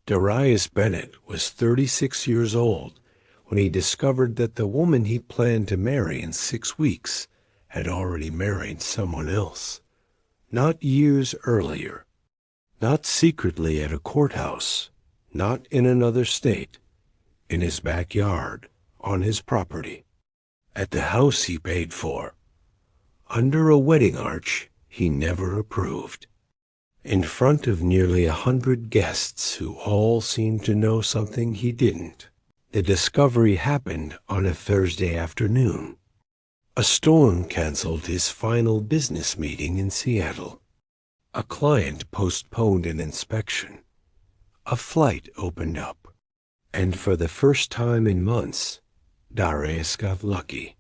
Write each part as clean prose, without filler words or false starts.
Darius Bennett was 36 years old when he discovered that the woman he planned to marry in 6 weeks had already married someone else. Not years earlier, not secretly at a courthouse, not in another state, in his backyard, on his property, at the house he paid for, under a wedding arch he never approved, in front of nearly 100 guests who all seemed to know something he didn't. The discovery happened on a Thursday afternoon. A storm canceled his final business meeting in Seattle. A client postponed an inspection. A flight opened up. And for the first time in months, Darius got lucky.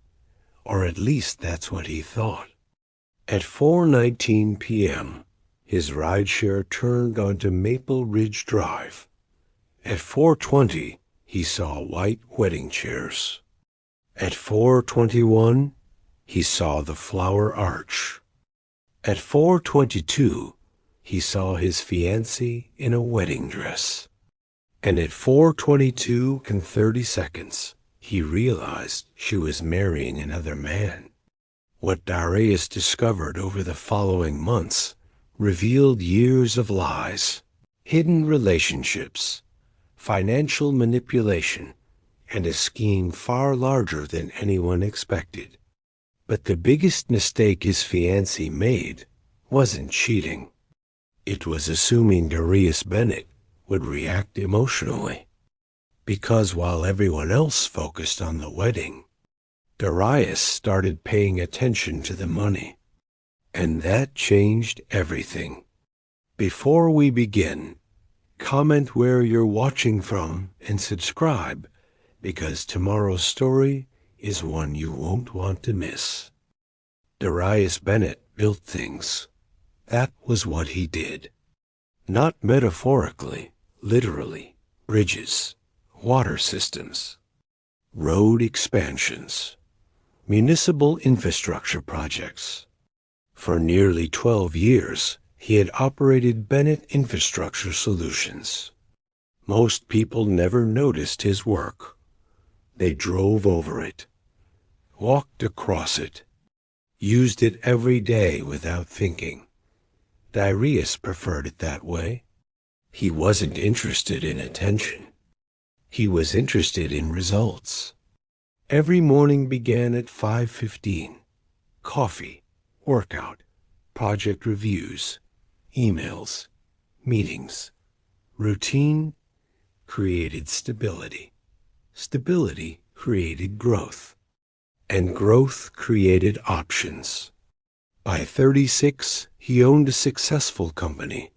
Or at least that's what he thought. At 4:19 p.m., his rideshare turned onto Maple Ridge Drive. At 4:20, he saw white wedding chairs. At 4:21, he saw the flower arch. At 4:22, he saw his fiancée in a wedding dress. And at 4:22 and 30 seconds, he realized she was marrying another man. What Darius discovered over the following months revealed years of lies, hidden relationships, financial manipulation, and a scheme far larger than anyone expected. But the biggest mistake his fiancée made wasn't cheating. It was assuming Darius Bennett would react emotionally. Because while everyone else focused on the wedding, Darius started paying attention to the money. And that changed everything. Before we begin, comment where you're watching from and subscribe, because tomorrow's story is one you won't want to miss. Darius Bennett built things. That was what he did. Not metaphorically, literally. Bridges, water systems, road expansions, municipal infrastructure projects. For nearly 12 years, he had operated Bennett Infrastructure Solutions. Most people never noticed his work. They drove over it, walked across it, used it every day without thinking. Darius preferred it that way. He wasn't interested in attention. He was interested in results. Every morning began at 5:15. Coffee, workout, project reviews, emails, meetings. Routine created stability. Stability created growth. And growth created options. By 36, he owned a successful company,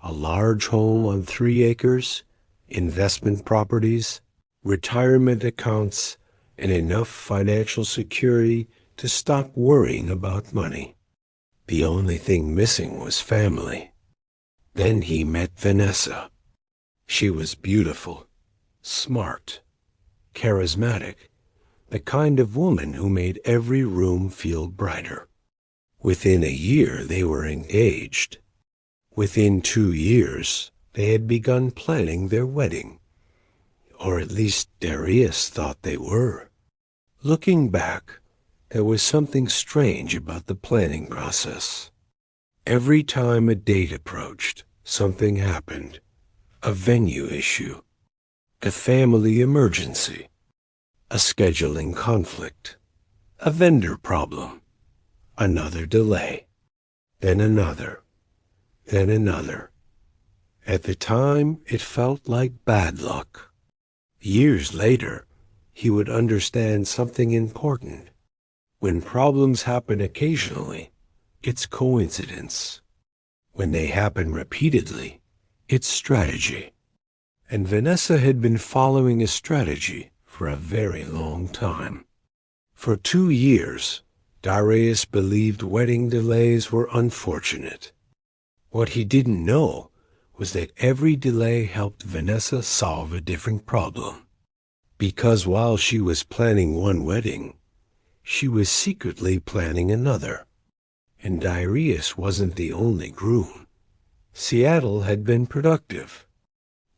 a large home on 3 acres, investment properties, retirement accounts, and enough financial security to stop worrying about money. The only thing missing was family. Then he met Vanessa. She was beautiful, smart, charismatic, the kind of woman who made every room feel brighter. Within a year, they were engaged. Within 2 years, they had begun planning their wedding. Or at least Darius thought they were. Looking back, there was something strange about the planning process. Every time a date approached, something happened. A venue issue, a family emergency, a scheduling conflict, a vendor problem, another delay, then another, then another. At the time, it felt like bad luck. Years later, he would understand something important. When problems happen occasionally, it's coincidence. When they happen repeatedly, it's strategy. And Vanessa had been following a strategy for a very long time. For 2 years, Darius believed wedding delays were unfortunate. What he didn't know was that every delay helped Vanessa solve a different problem. Because while she was planning one wedding, she was secretly planning another. And Darius wasn't the only groom. Seattle had been productive.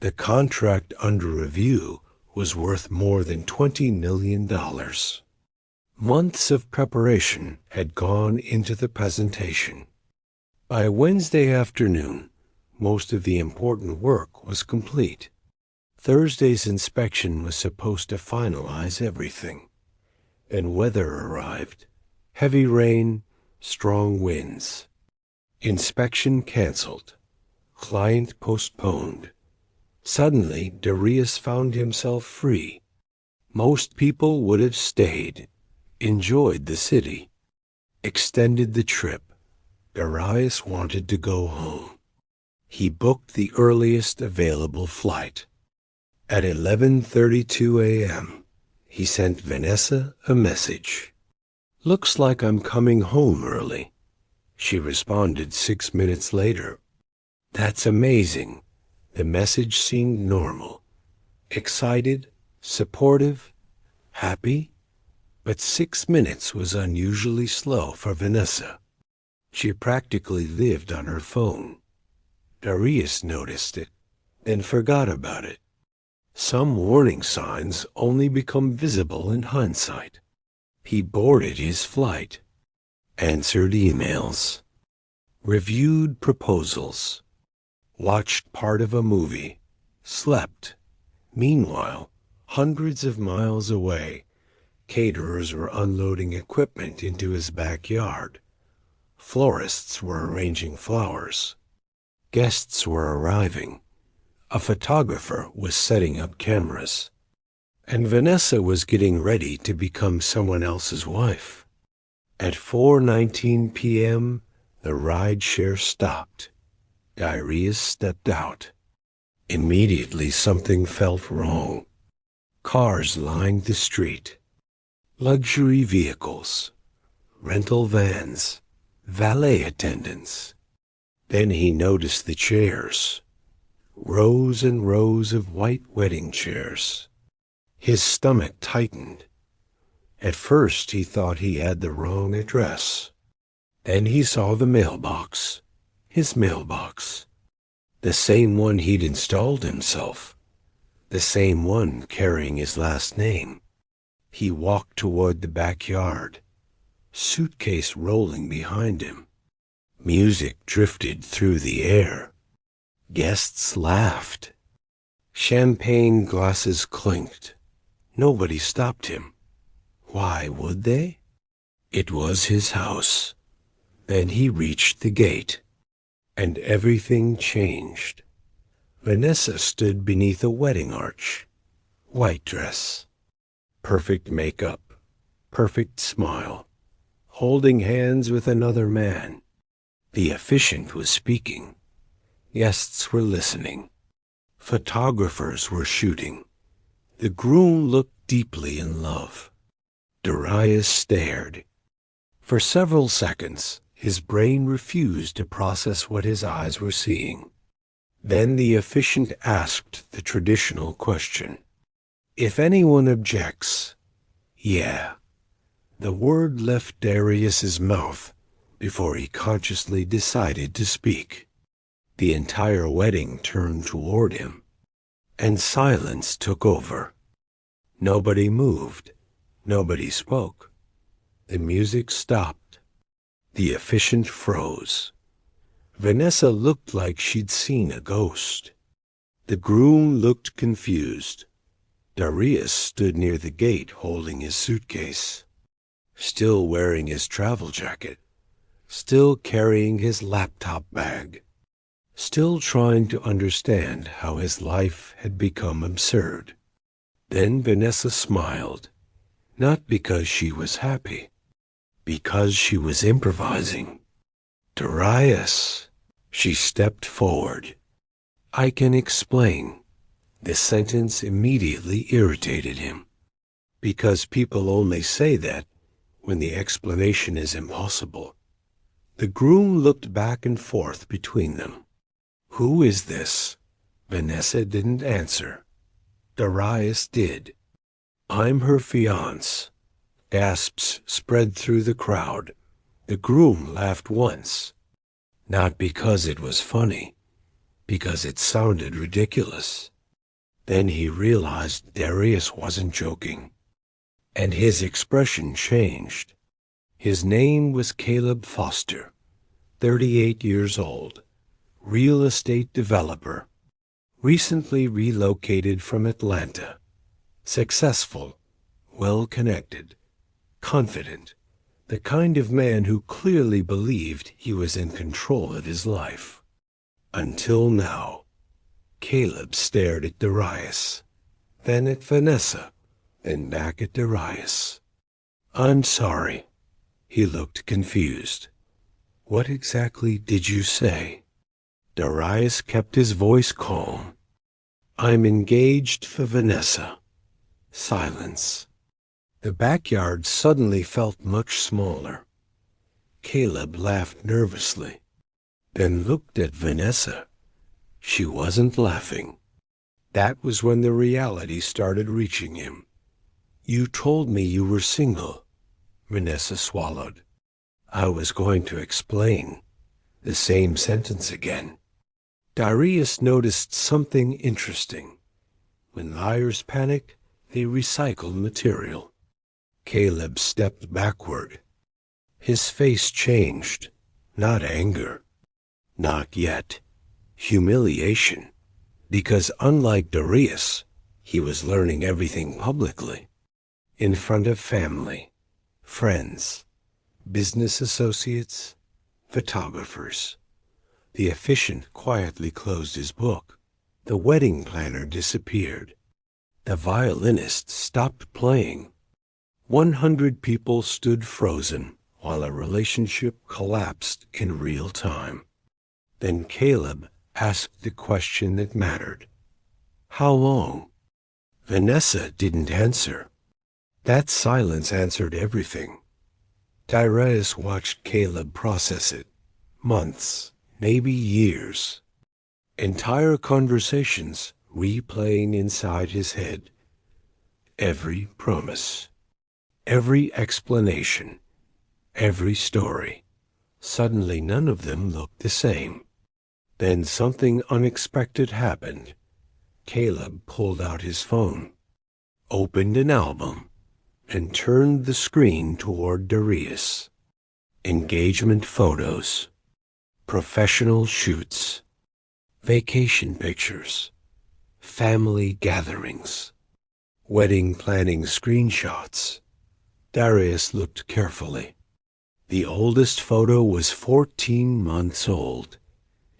The contract under review was worth more than $20 million. Months of preparation had gone into the presentation. By Wednesday afternoon, most of the important work was complete. Thursday's inspection was supposed to finalize everything. And weather arrived. Heavy rain, strong winds. Inspection canceled. Client postponed. Suddenly, Darius found himself free. Most people would have stayed, enjoyed the city, extended the trip. Darius wanted to go home. He booked the earliest available flight. At 11:32 a.m., he sent Vanessa a message. "Looks like I'm coming home early." She responded 6 minutes later. "That's amazing." The message seemed normal. Excited, supportive, happy. But 6 minutes was unusually slow for Vanessa. She practically lived on her phone. Darius noticed it, then forgot about it. Some warning signs only become visible in hindsight. He boarded his flight, answered emails, reviewed proposals, watched part of a movie, slept. Meanwhile, hundreds of miles away, caterers were unloading equipment into his backyard. Florists were arranging flowers. Guests were arriving. A photographer was setting up cameras. And Vanessa was getting ready to become someone else's wife. At 4:19 p.m., the rideshare stopped. Darius stepped out. Immediately something felt wrong. Cars lined the street. Luxury vehicles, rental vans, valet attendants. Then he noticed the chairs. Rows and rows of white wedding chairs. His stomach tightened. At first he thought he had the wrong address. Then he saw the mailbox. His mailbox. The same one he'd installed himself. The same one carrying his last name. He walked toward the backyard. Suitcase rolling behind him. Music drifted through the air. Guests laughed. Champagne glasses clinked. Nobody stopped him. Why would they? It was his house. Then he reached the gate, and everything changed. Vanessa stood beneath a wedding arch. White dress. Perfect makeup. Perfect smile. Holding hands with another man. The officiant was speaking. Guests were listening. Photographers were shooting. The groom looked deeply in love. Darius stared. For several seconds, his brain refused to process what his eyes were seeing. Then the officiant asked the traditional question. If anyone objects, yeah. The word left Darius's mouth before he consciously decided to speak. The entire wedding turned toward him, and silence took over. Nobody moved. Nobody spoke. The music stopped. The officiant froze. Vanessa looked like she'd seen a ghost. The groom looked confused. Darius stood near the gate holding his suitcase, still wearing his travel jacket, still carrying his laptop bag, still trying to understand how his life had become absurd. Then Vanessa smiled, not because she was happy, because she was improvising. Darius, she stepped forward. I can explain. The sentence immediately irritated him, because people only say that when the explanation is impossible. The groom looked back and forth between them. Who is this? Vanessa didn't answer. Darius did. I'm her fiancé. Gasps spread through the crowd. The groom laughed once, not because it was funny, because it sounded ridiculous. Then he realized Darius wasn't joking, and his expression changed. His name was Caleb Foster, 38 years old, real estate developer, recently relocated from Atlanta, successful, well-connected, confident, the kind of man who clearly believed he was in control of his life. Until now. Caleb stared at Darius, then at Vanessa, and back at Darius. "I'm sorry." He looked confused. "What exactly did you say?" Darius kept his voice calm. "I'm engaged for Vanessa." Silence. The backyard suddenly felt much smaller. Caleb laughed nervously, then looked at Vanessa. She wasn't laughing. That was when the reality started reaching him. "You told me you were single." Vanessa swallowed. "I was going to explain." The same sentence again. Darius noticed something interesting. When liars panic, they recycle material. Caleb stepped backward. His face changed. Not anger. Not yet. Humiliation. Because unlike Darius, he was learning everything publicly. In front of family, friends, business associates, photographers. The officiant quietly closed his book. The wedding planner disappeared. The violinist stopped playing. 100 people stood frozen while a relationship collapsed in real time. Then Caleb asked the question that mattered. "How long?" Vanessa didn't answer. That silence answered everything. Darius watched Caleb process it. Months, maybe years. Entire conversations replaying inside his head. Every promise. Every explanation. Every story. Suddenly none of them looked the same. Then something unexpected happened. Caleb pulled out his phone, opened an album, and turned the screen toward Darius. Engagement photos, professional shoots, vacation pictures, family gatherings, wedding planning screenshots. Darius looked carefully. The oldest photo was 14 months old.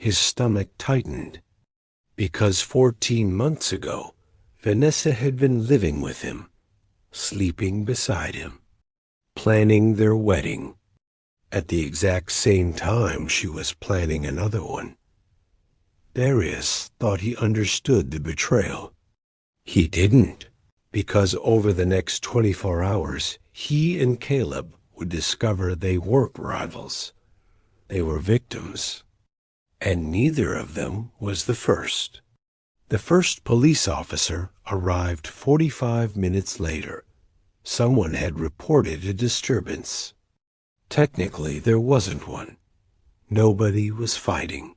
His stomach tightened, because 14 months ago, Vanessa had been living with him, sleeping beside him, planning their wedding. At the exact same time, she was planning another one. Darius thought he understood the betrayal. He didn't, because over the next 24 hours, he and Caleb would discover they weren't rivals. They were victims. And neither of them was the first. The first police officer arrived 45 minutes later. Someone had reported a disturbance. Technically, there wasn't one. Nobody was fighting.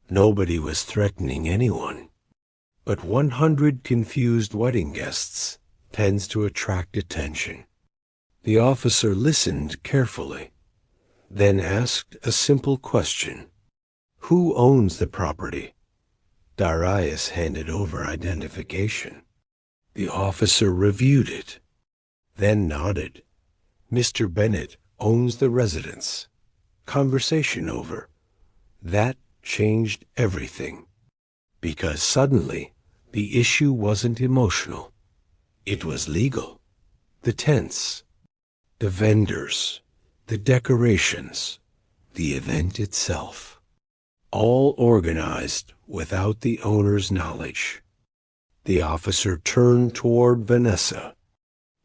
Nobody was threatening anyone. But 100 confused wedding guests tends to attract attention. The officer listened carefully, then asked a simple question. "Who owns the property?" Darius handed over identification. The officer reviewed it, then nodded. "Mr. Bennett owns the residence." Conversation over. That changed everything. Because suddenly, the issue wasn't emotional. It was legal. The tents, the vendors, the decorations, the event itself. All organized without the owner's knowledge. The officer turned toward Vanessa.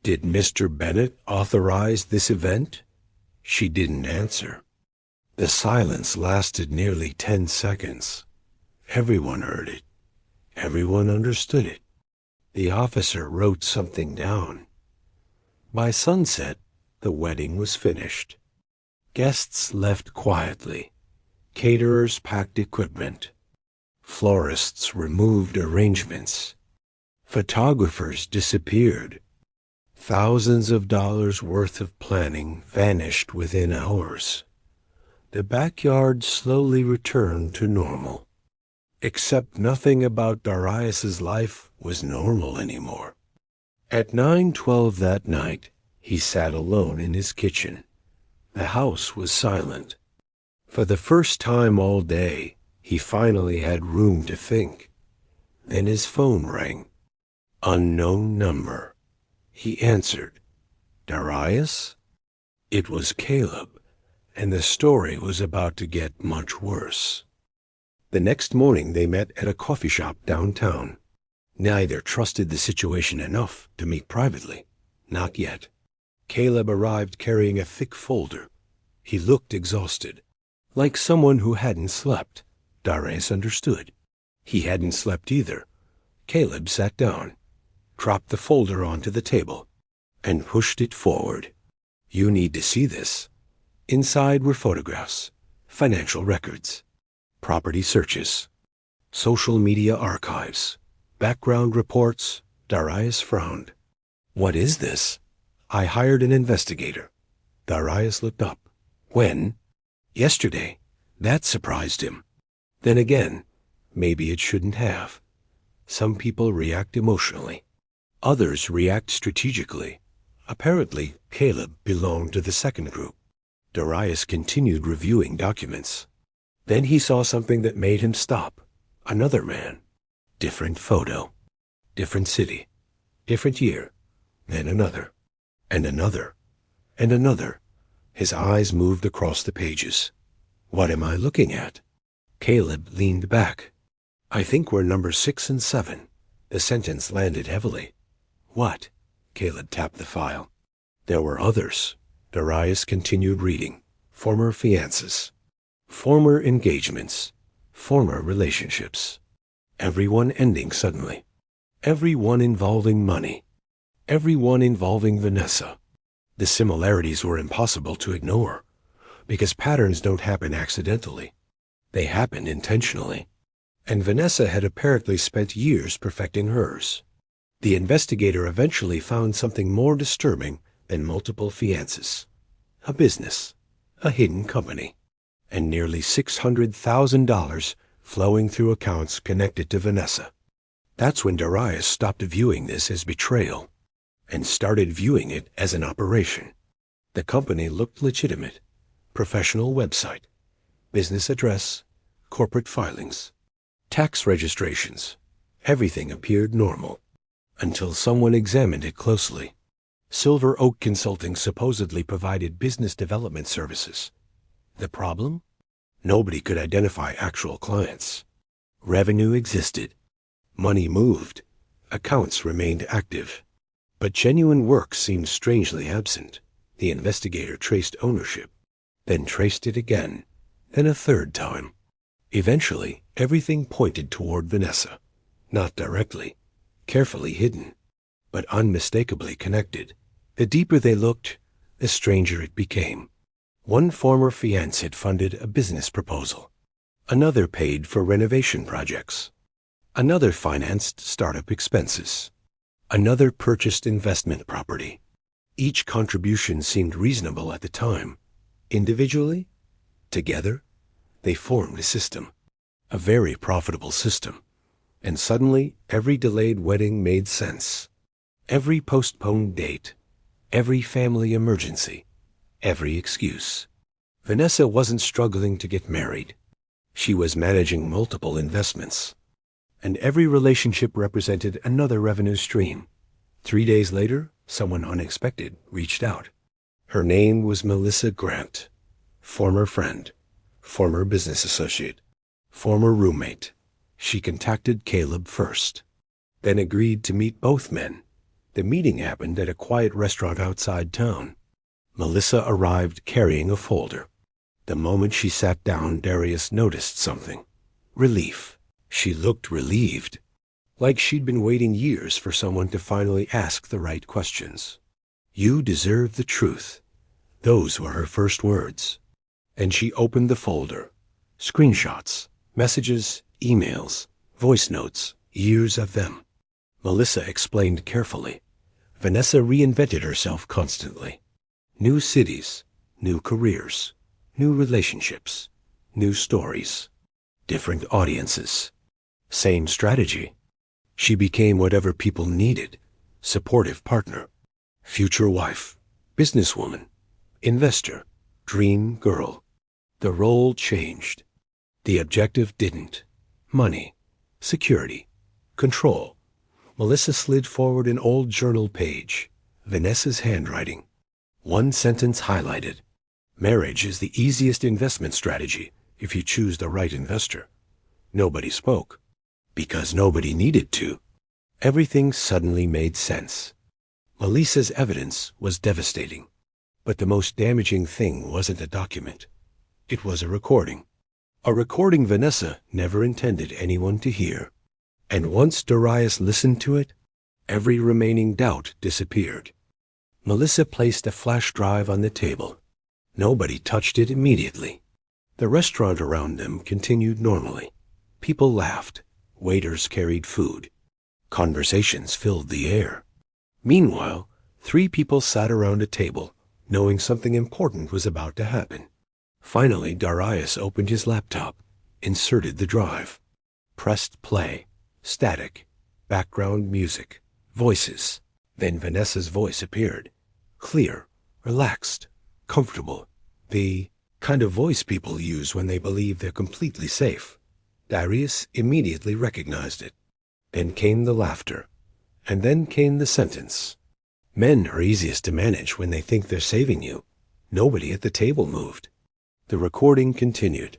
"Did Mr. Bennett authorize this event?" She didn't answer. The silence lasted nearly 10 seconds. Everyone heard it. Everyone understood it. The officer wrote something down. By sunset, the wedding was finished. Guests left quietly. Caterers packed equipment. Florists removed arrangements. Photographers disappeared. Thousands of dollars worth of planning vanished within hours. The backyard slowly returned to normal. Except nothing about Darius's life was normal anymore. At 9:12 that night, he sat alone in his kitchen. The house was silent. For the first time all day, he finally had room to think. Then his phone rang. Unknown number. He answered. Darius? It was Caleb, and the story was about to get much worse. The next morning they met at a coffee shop downtown. Neither trusted the situation enough to meet privately. Not yet. Caleb arrived carrying a thick folder. He looked exhausted, like someone who hadn't slept. Darius understood. He hadn't slept either. Caleb sat down, dropped the folder onto the table, and pushed it forward. You need to see this. Inside were photographs, financial records, property searches, social media archives, background reports. Darius frowned. What is this? I hired an investigator. Darius looked up. When? Yesterday. That surprised him. Then again, maybe it shouldn't have. Some people react emotionally. Others react strategically. Apparently, Caleb belonged to the second group. Darius continued reviewing documents. Then he saw something that made him stop. Another man. Different photo. Different city. Different year. Then another. And another. And another. His eyes moved across the pages. What am I looking at? Caleb leaned back. I think we're numbers 6 and 7. The sentence landed heavily. What? Caleb tapped the file. There were others. Darius continued reading. Former fiancés. Former engagements. Former relationships. Everyone ending suddenly. Everyone involving money. Everyone involving Vanessa. The similarities were impossible to ignore, because patterns don't happen accidentally. They happen intentionally. And Vanessa had apparently spent years perfecting hers. The investigator eventually found something more disturbing than multiple fiancés. A business, a hidden company, and nearly $600,000 flowing through accounts connected to Vanessa. That's when Darius stopped viewing this as betrayal and started viewing it as an operation. The company looked legitimate. Professional website, business address, corporate filings, tax registrations. Everything appeared normal until someone examined it closely. Silver Oak Consulting supposedly provided business development services. The problem? Nobody could identify actual clients. Revenue existed. Money moved. Accounts remained active. But genuine work seemed strangely absent. The investigator traced ownership, then traced it again, then a third time. Eventually, everything pointed toward Vanessa. Not directly, carefully hidden, but unmistakably connected. The deeper they looked, the stranger it became. One former fiancé had funded a business proposal. Another paid for renovation projects. Another financed startup expenses. Another purchased investment property. Each contribution seemed reasonable at the time. Individually, together, they formed a system. A very profitable system. And suddenly, every delayed wedding made sense. Every postponed date. Every family emergency. Every excuse. Vanessa wasn't struggling to get married. She was managing multiple investments. And every relationship represented another revenue stream. 3 days later, someone unexpected reached out. Her name was Melissa Grant. Former friend. Former business associate. Former roommate. She contacted Caleb first, then agreed to meet both men. The meeting happened at a quiet restaurant outside town. Melissa arrived carrying a folder. The moment she sat down, Darius noticed something. Relief. She looked relieved, like she'd been waiting years for someone to finally ask the right questions. You deserve the truth. Those were her first words. And she opened the folder. Screenshots, messages, emails, voice notes, years of them. Melissa explained carefully. Vanessa reinvented herself constantly. New cities, new careers, new relationships, new stories, different audiences. Same strategy. She became whatever people needed: supportive partner, future wife, businesswoman, investor, dream girl. The role changed. The objective didn't. Money, security, control. Melissa slid forward an old journal page. Vanessa's handwriting. One sentence highlighted. Marriage is the easiest investment strategy if you choose the right investor. Nobody spoke, because nobody needed to. Everything suddenly made sense. Melissa's evidence was devastating. But the most damaging thing wasn't a document. It was a recording. A recording Vanessa never intended anyone to hear. And once Darius listened to it, every remaining doubt disappeared. Melissa placed a flash drive on the table. Nobody touched it immediately. The restaurant around them continued normally. People laughed. Waiters carried food. Conversations filled the air. Meanwhile, 3 people sat around a table, knowing something important was about to happen. Finally, Darius opened his laptop, inserted the drive, pressed play. Static, background music, voices. Then Vanessa's voice appeared. Clear, relaxed, comfortable. The kind of voice people use when they believe they're completely safe. Darius immediately recognized it. Then came the laughter. And then came the sentence. Men are easiest to manage when they think they're saving you. Nobody at the table moved. The recording continued.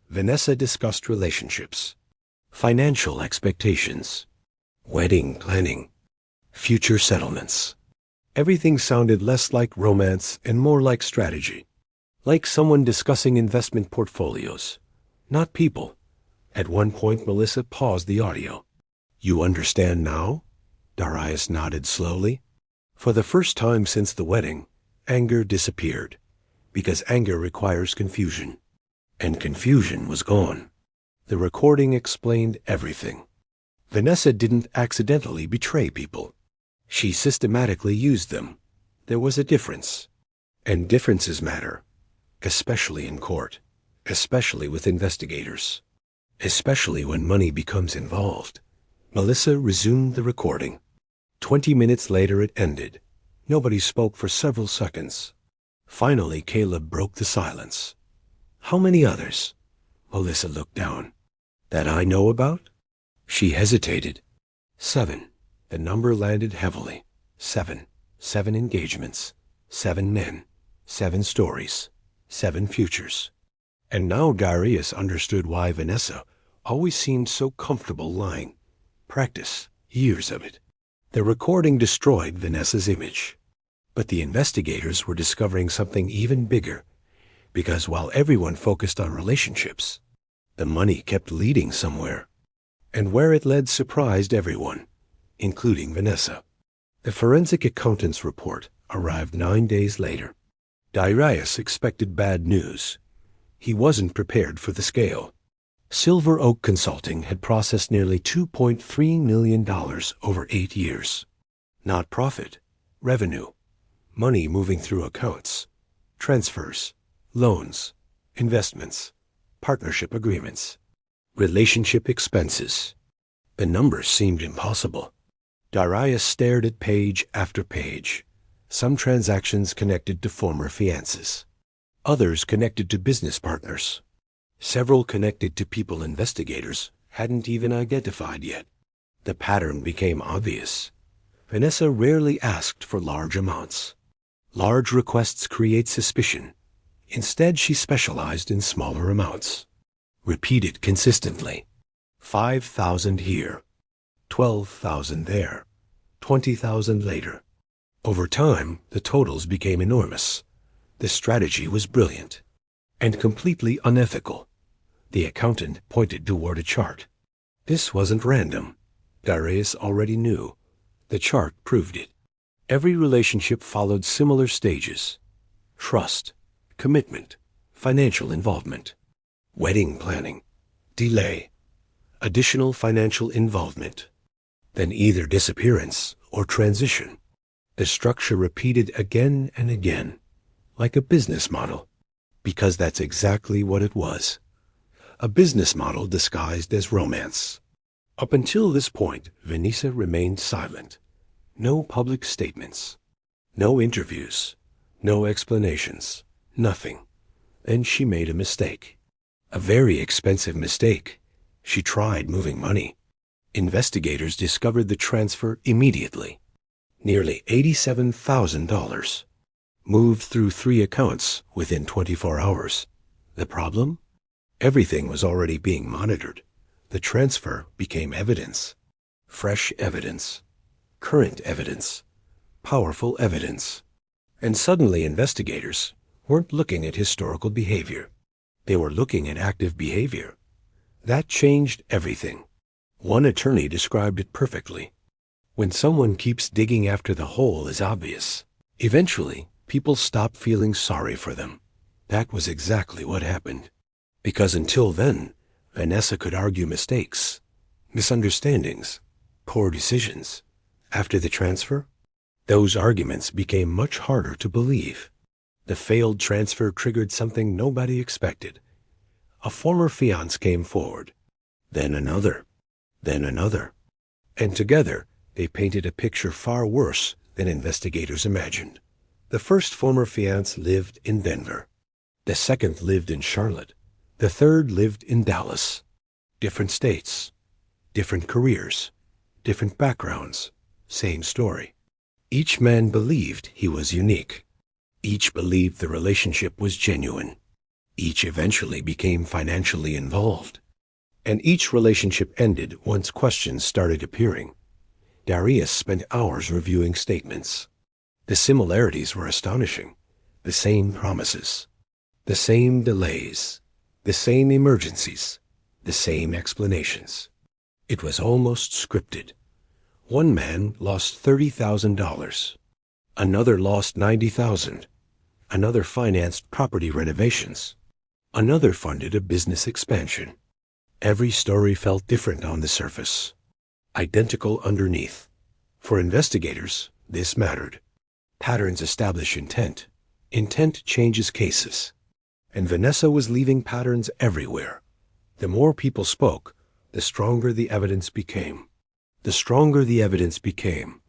Vanessa discussed relationships, financial expectations, wedding planning, future settlements. Everything sounded less like romance and more like strategy. Like someone discussing investment portfolios, not people. At one point, Melissa paused the audio. You understand now? Darius nodded slowly. For the first time since the wedding, anger disappeared, because anger requires confusion. And confusion was gone. The recording explained everything. Vanessa didn't accidentally betray people. She systematically used them. There was a difference. And differences matter, especially in court, especially with investigators, especially when money becomes involved. Melissa resumed the recording. 20 minutes later it ended. Nobody spoke for several seconds. Finally, Caleb broke the silence. How many others? Melissa looked down. That I know about? She hesitated. 7. The number landed heavily. 7. 7 engagements. 7 men. 7 stories. 7 futures. And now Darius understood why Vanessa always seemed so comfortable lying. Practice. Years of it. The recording destroyed Vanessa's image. But the investigators were discovering something even bigger, because while everyone focused on relationships, the money kept leading somewhere. And where it led surprised everyone, including Vanessa. The forensic accountant's report arrived 9 days later. Darius expected bad news. He wasn't prepared for the scale. Silver Oak Consulting had processed nearly $2.3 million over 8 years. Not profit, revenue, money moving through accounts, transfers, loans, investments, partnership agreements, relationship expenses. The numbers seemed impossible. Darius stared at page after page. Some transactions connected to former fiancés, others connected to business partners, several connected to people investigators hadn't even identified yet. The pattern became obvious. Vanessa rarely asked for large amounts. Large requests create suspicion. Instead, she specialized in smaller amounts, repeated consistently. 5,000 here, 12,000 there, 20,000 later. Over time, the totals became enormous. The strategy was brilliant and completely unethical. The accountant pointed toward a chart. This wasn't random. Darius already knew. The chart proved it. Every relationship followed similar stages: trust, commitment, financial involvement, wedding planning, delay, additional financial involvement, then either disappearance or transition. The structure repeated again and again, like a business model, because that's exactly what it was. A business model disguised as romance. Up until this point, Vanessa remained silent. No public statements, no interviews, no explanations, nothing. Then she made a mistake. A very expensive mistake. She tried moving money. Investigators discovered the transfer immediately. Nearly $87,000. Moved through 3 accounts within 24 hours. The problem? Everything was already being monitored. The transfer became evidence. Fresh evidence. Current evidence. Powerful evidence. And suddenly investigators weren't looking at historical behavior. They were looking at active behavior. That changed everything. One attorney described it perfectly. When someone keeps digging after the hole is obvious, eventually people stop feeling sorry for them. That was exactly what happened. Because until then, Vanessa could argue mistakes, misunderstandings, poor decisions. After the transfer, those arguments became much harder to believe. The failed transfer triggered something nobody expected. A former fiancé came forward, then another, and together they painted a picture far worse than investigators imagined. The first former fiancé lived in Denver. The second lived in Charlotte. The third lived in Dallas. Different states, different careers, different backgrounds, same story. Each man believed he was unique. Each believed the relationship was genuine. Each eventually became financially involved. And each relationship ended once questions started appearing. Darius spent hours reviewing statements. The similarities were astonishing. The same promises, the same delays, the same emergencies, the same explanations. It was almost scripted. One man lost $30,000. Another lost $90,000. Another financed property renovations. Another funded a business expansion. Every story felt different on the surface, identical underneath. For investigators, this mattered. Patterns establish intent. Intent changes cases. And Vanessa was leaving patterns everywhere. The more people spoke, the stronger the evidence became. The stronger the evidence became,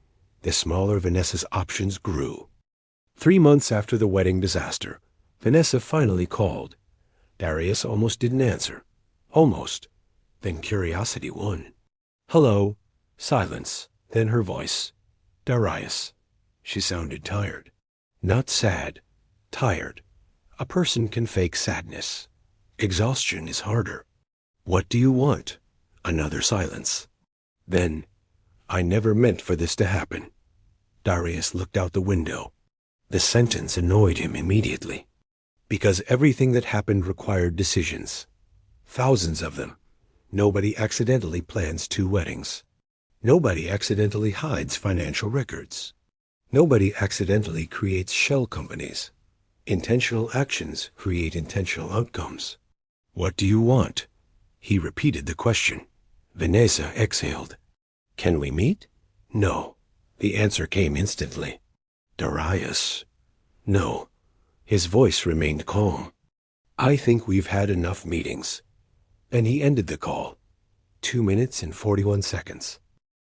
the smaller Vanessa's options grew. 3 months after the wedding disaster, Vanessa finally called. Darius almost didn't answer. Almost. Then curiosity won. Hello. Silence. Then her voice. Darius. She sounded tired. Not sad. Tired. A person can fake sadness. Exhaustion is harder. What do you want? Another silence. Then, I never meant for this to happen. Darius looked out the window. The sentence annoyed him immediately. Because everything that happened required decisions. Thousands of them. Nobody accidentally plans 2 weddings. Nobody accidentally hides financial records. Nobody accidentally creates shell companies. Intentional actions create intentional outcomes. What do you want? He repeated the question. Vanessa exhaled. Can we meet? No. The answer came instantly. Darius. No. His voice remained calm. I think we've had enough meetings. And he ended the call. 2 minutes and 41 seconds.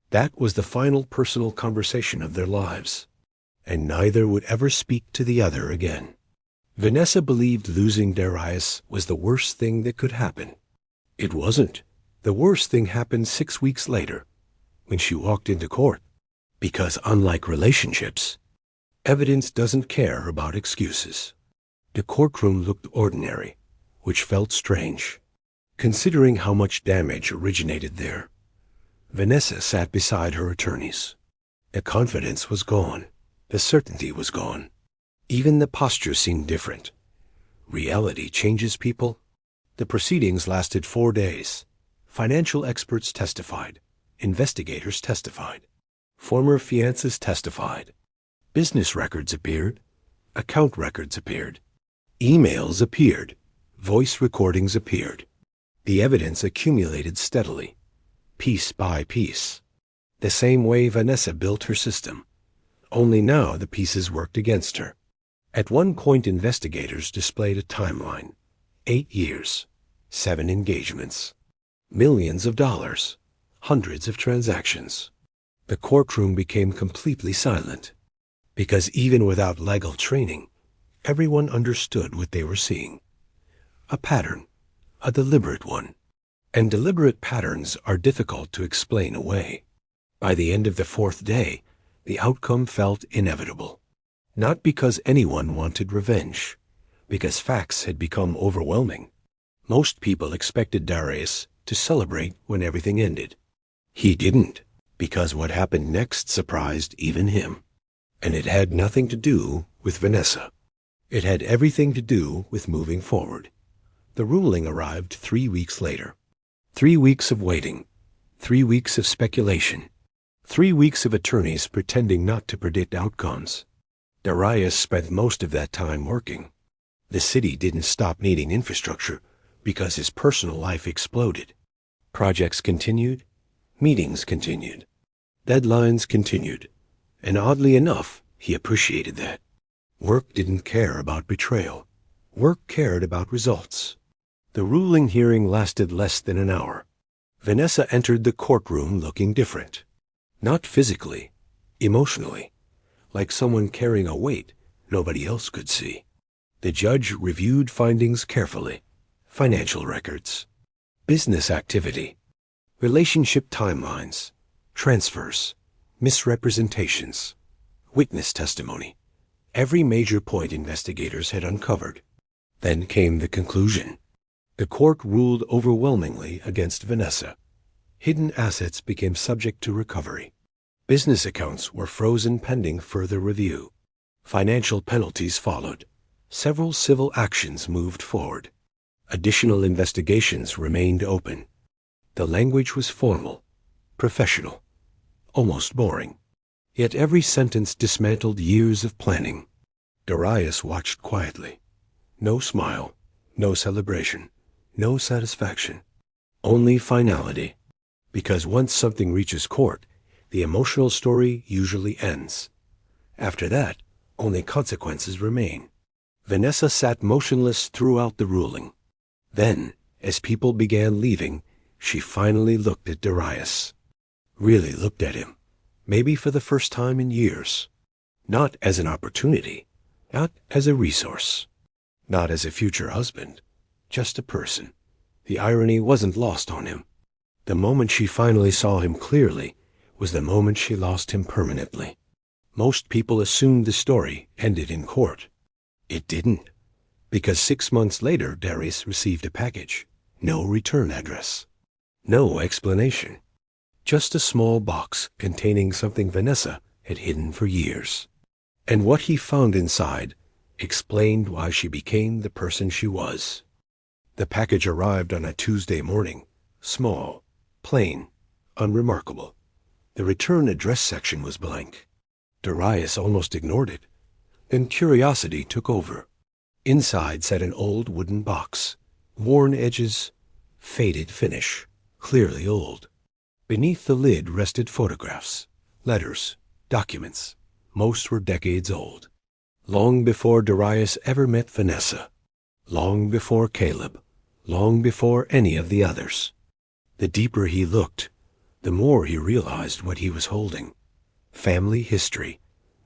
That was the final personal conversation of their lives. And neither would ever speak to the other again. Vanessa believed losing Darius was the worst thing that could happen. It wasn't. The worst thing happened 6 weeks later, when she walked into court. Because unlike relationships, evidence doesn't care about excuses. The courtroom looked ordinary, which felt strange, considering how much damage originated there. Vanessa sat beside her attorneys. The confidence was gone. The certainty was gone. Even the posture seemed different. Reality changes people. The proceedings lasted 4 days. Financial experts testified. Investigators testified. Former fiancés testified. Business records appeared. Account records appeared. Emails appeared. Voice recordings appeared. The evidence accumulated steadily, piece by piece. The same way Vanessa built her system. Only now the pieces worked against her. At one point, investigators displayed a timeline. 8 years, 7 engagements, millions of dollars, hundreds of transactions. The courtroom became completely silent, because even without legal training, everyone understood what they were seeing. A pattern, a deliberate one. And deliberate patterns are difficult to explain away. By the end of the 4th day, the outcome felt inevitable. Not because anyone wanted revenge, because facts had become overwhelming. Most people expected Darius to celebrate when everything ended. He didn't, because what happened next surprised even him. And it had nothing to do with Vanessa. It had everything to do with moving forward. The ruling arrived 3 weeks later. 3 weeks of waiting, 3 weeks of speculation, 3 weeks of attorneys pretending not to predict outcomes. Darius spent most of that time working. The city didn't stop needing infrastructure because his personal life exploded. Projects continued, meetings continued, deadlines continued, and oddly enough, he appreciated that. Work didn't care about betrayal. Work cared about results. The ruling hearing lasted less than an hour. Vanessa entered the courtroom looking different. Not physically, emotionally, like someone carrying a weight nobody else could see. The judge reviewed findings carefully. Financial records, business activity, relationship timelines, transfers, misrepresentations, witness testimony. Every major point investigators had uncovered. Then came the conclusion. The court ruled overwhelmingly against Vanessa. Hidden assets became subject to recovery. Business accounts were frozen pending further review. Financial penalties followed. Several civil actions moved forward. Additional investigations remained open. The language was formal, professional, almost boring. Yet every sentence dismantled years of planning. Darius watched quietly. No smile, no celebration. No satisfaction, only finality. Because once something reaches court, the emotional story usually ends. After that, only consequences remain. Vanessa sat motionless throughout the ruling. Then, as people began leaving, she finally looked at Darius. Really looked at him, maybe for the first time in years. Not as an opportunity, not as a resource, not as a future husband. Just a person. The irony wasn't lost on him. The moment she finally saw him clearly was the moment she lost him permanently. Most people assumed the story ended in court. It didn't, because 6 months later Darius received a package. No return address. No explanation. Just a small box containing something Vanessa had hidden for years. And what he found inside explained why she became the person she was. The package arrived on a Tuesday morning, small, plain, unremarkable. The return address section was blank. Darius almost ignored it. Then curiosity took over. Inside sat an old wooden box, worn edges, faded finish, clearly old. Beneath the lid rested photographs, letters, documents. Most were decades old. Long before Darius ever met Vanessa. Long before Caleb. Long before any of the others. The deeper he looked, the more he realized what he was holding. Family history,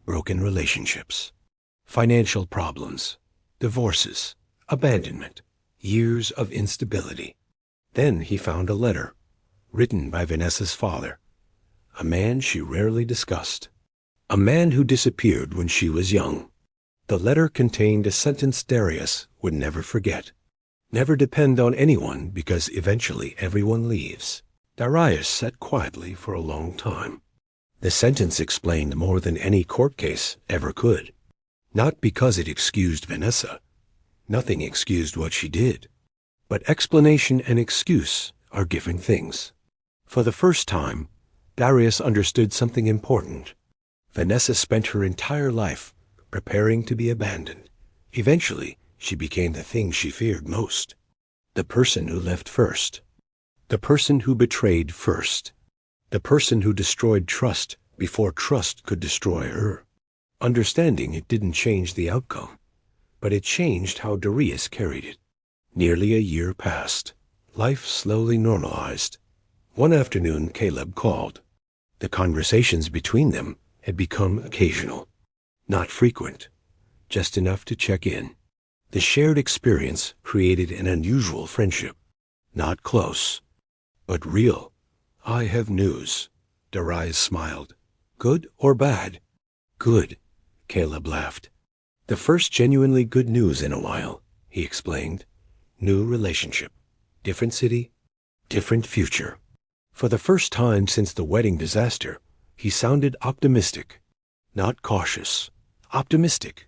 broken relationships, financial problems, divorces, abandonment, years of instability. Then he found a letter, written by Vanessa's father, a man she rarely discussed, a man who disappeared when she was young. The letter contained a sentence Darius would never forget. Never depend on anyone because eventually everyone leaves. Darius sat quietly for a long time. The sentence explained more than any court case ever could. Not because it excused Vanessa. Nothing excused what she did. But explanation and excuse are different things. For the first time, Darius understood something important. Vanessa spent her entire life preparing to be abandoned. Eventually, she became the thing she feared most. The person who left first. The person who betrayed first. The person who destroyed trust before trust could destroy her. Understanding it didn't change the outcome, but it changed how Darius carried it. Nearly a year passed. Life slowly normalized. One afternoon, Caleb called. The conversations between them had become occasional, not frequent, just enough to check in. The shared experience created an unusual friendship, not close, but real. "I have news," Darius smiled. "Good or bad?" "Good," Caleb laughed. "The first genuinely good news in a while," he explained. "New relationship, different city, different future." For the first time since the wedding disaster, he sounded optimistic, not cautious. Optimistic.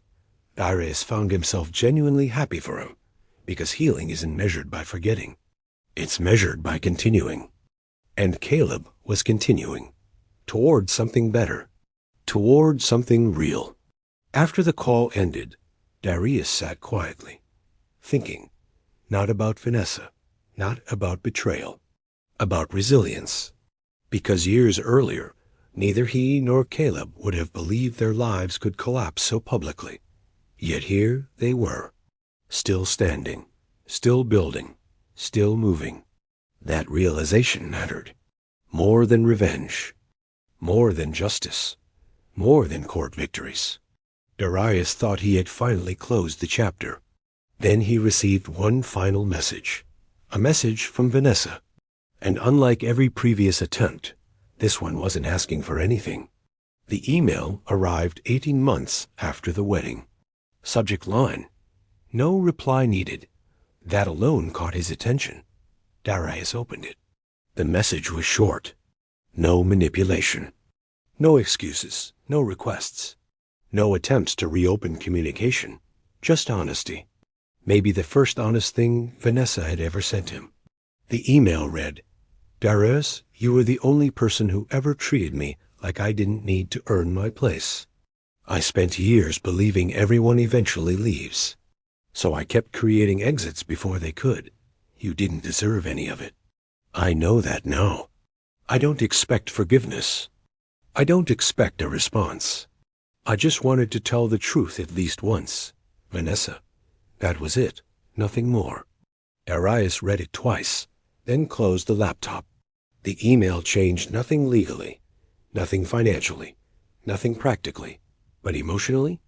Darius found himself genuinely happy for him, because healing isn't measured by forgetting. It's measured by continuing. And Caleb was continuing, toward something better, toward something real. After the call ended, Darius sat quietly, thinking, not about Vanessa, not about betrayal, about resilience. Because years earlier, neither he nor Caleb would have believed their lives could collapse so publicly. Yet here they were, still standing, still building, still moving. That realization mattered. More than revenge, more than justice, more than court victories. Darius thought he had finally closed the chapter. Then he received one final message, a message from Vanessa. And unlike every previous attempt, this one wasn't asking for anything. The email arrived 18 months after the wedding. Subject line, "No reply needed." That alone caught his attention. Darius opened it. The message was short. No manipulation. No excuses. No requests. No attempts to reopen communication. Just honesty. Maybe the first honest thing Vanessa had ever sent him. The email read, "Darius, you were the only person who ever treated me like I didn't need to earn my place. I spent years believing everyone eventually leaves. So I kept creating exits before they could. You didn't deserve any of it. I know that now. I don't expect forgiveness. I don't expect a response. I just wanted to tell the truth at least once. Vanessa." That was it. Nothing more. Darius read it twice, then closed the laptop. The email changed nothing legally, nothing financially, nothing practically, but emotionally,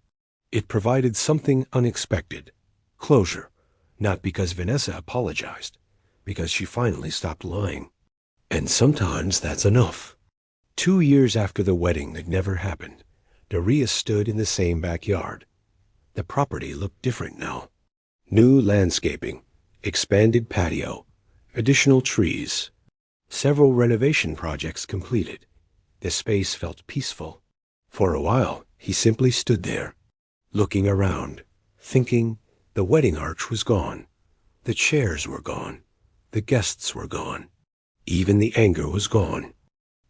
it provided something unexpected. Closure, not because Vanessa apologized, because she finally stopped lying. And sometimes that's enough. 2 years after the wedding that never happened, Darius stood in the same backyard. The property looked different now. New landscaping, expanded patio, additional trees. Several renovation projects completed. The space felt peaceful. For a while, he simply stood there, looking around, thinking. The wedding arch was gone. The chairs were gone. The guests were gone. Even the anger was gone.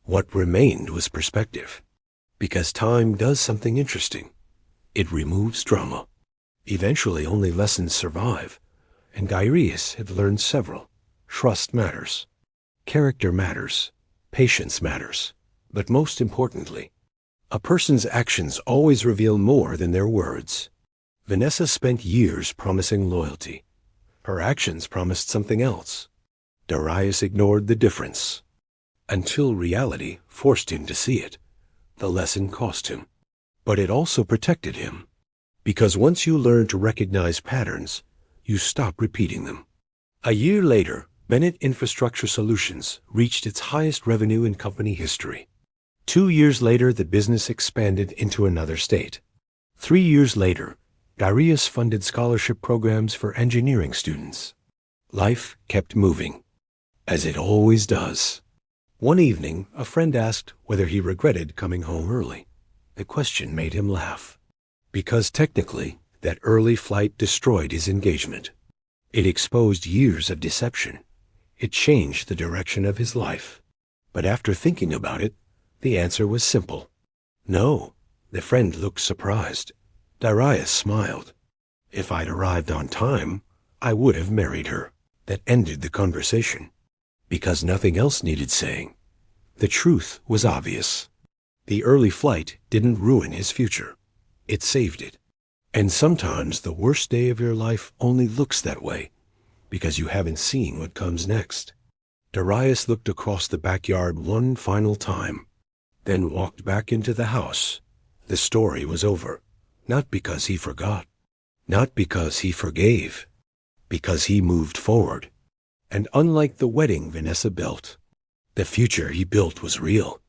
What remained was perspective. Because time does something interesting. It removes drama. Eventually, only lessons survive, and Darius had learned several. Trust matters. Character matters. Patience matters. But most importantly, a person's actions always reveal more than their words. Vanessa spent years promising loyalty. Her actions promised something else. Darius ignored the difference, until reality forced him to see it. The lesson cost him, but it also protected him. Because once you learn to recognize patterns, you stop repeating them. A year later, Bennett Infrastructure Solutions reached its highest revenue in company history. 2 years later, the business expanded into another state. 3 years later, Darius funded scholarship programs for engineering students. Life kept moving, as it always does. One evening, a friend asked whether he regretted coming home early. The question made him laugh, because technically, that early flight destroyed his engagement. It exposed years of deception. It changed the direction of his life. But after thinking about it, the answer was simple. No. The friend looked surprised. Darius smiled. If I'd arrived on time, I would have married her. That ended the conversation. Because nothing else needed saying. The truth was obvious. The early flight didn't ruin his future. It saved it. And sometimes the worst day of your life only looks that way because you haven't seen what comes next. Darius looked across the backyard one final time, then walked back into the house. The story was over, not because he forgot, not because he forgave, because he moved forward. And unlike the wedding Vanessa built, the future he built was real.